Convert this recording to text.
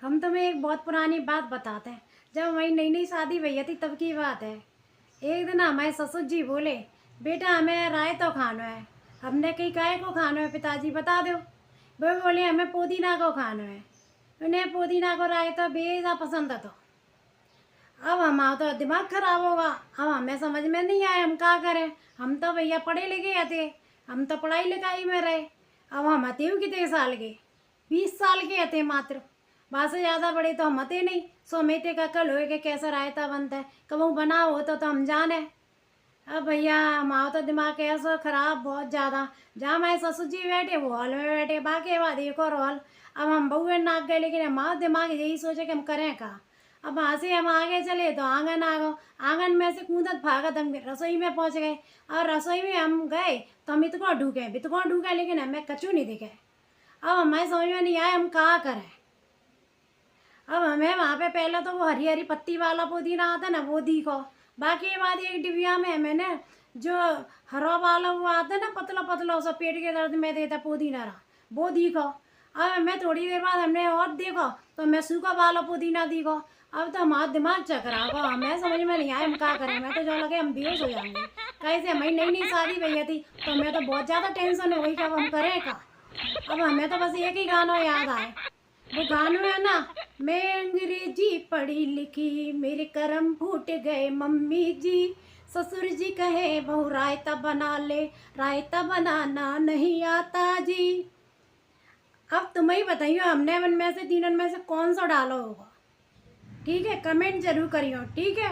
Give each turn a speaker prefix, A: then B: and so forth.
A: हम तुम्हें एक बहुत पुरानी बात बताते हैं। जब हमारी नई नई शादी हुई थी तब की बात है। एक दिन हमारे ससुर जी बोले, बेटा हमें रायता खाना है। हमने कहीं काय को खाना है पिताजी बता दो। वो बोले हमें पुदीना को खाना है। उन्हें पुदीना को रायता बेजा पसंद है। तो अब हमारा तो दिमाग खराब होगा। अब हमें समझ में नहीं आया हम क्या करें। हम तो भैया पढ़े लिखे थे, हम तो पढ़ाई लिखाई में रहे। अब हम आते हो कितने साल के, 20 साल के थे मात्र। वहाँ से ज़्यादा बड़े तो हम आते नहीं। सो मेते का कल हो के कैसा रायता बनता है, कब बनाओ हो तो हम जाने। अब भैया हमारा तो दिमाग ऐसा खराब बहुत ज़्यादा। जहाँ हमारे ससुर जी बैठे वो हॉल में बैठे, बाकी बाद एक और हॉल। अब हम बहुए नाक गए, लेकिन हमारा दिमाग यही सोचे कि हम करें का। अब वहाँ से हम आगे चले तो आंगन आ गो। आंगन में से कूदत भागत हम रसोई में पहुँच गए। और रसोई में हम गए तो हम इतको ढूके, लेकिन हमें कचू नहीं दिखे। अब हमें समझ में नहीं आया हम क्या करें। अब हमें वहाँ पे पहले तो वो हरी हरी पत्ती वाला पुदीना आता ना वो दिखो। बाकी ये बात एक डिबिया में मैंने जो हरा वाला वो आता है ना पतला पतला, उस पेट के दर्द में देता पुदीना रहा, वो दिखो। अब मैं थोड़ी देर बाद हमने और देखो तो मैं सूखा वाला पुदीना दिखो। अब तो हमारा दिमाग चकरा गो, हमें समझ में नहीं आया हम क्या करें। मैं तो जो लगे हम बेहोश हो जाएंगे। कैसे हमारी नई नई शादी भैया थी तो मैं तो बहुत ज़्यादा टेंशन हो गई कि अब हम करें का। अब हमें तो बस एक ही गाना याद आए। वो गाना है ना, मैं अंग्रेजी पढ़ी लिखी मेरे कर्म फूट गए मम्मी जी। ससुर जी कहे बहू रायता बना ले, रायता बनाना नहीं आता जी। अब तुम ही बताइयो हमने मन में से तीनों में से कौन सा डालो होगा। ठीक है, कमेंट जरूर करियो। ठीक है।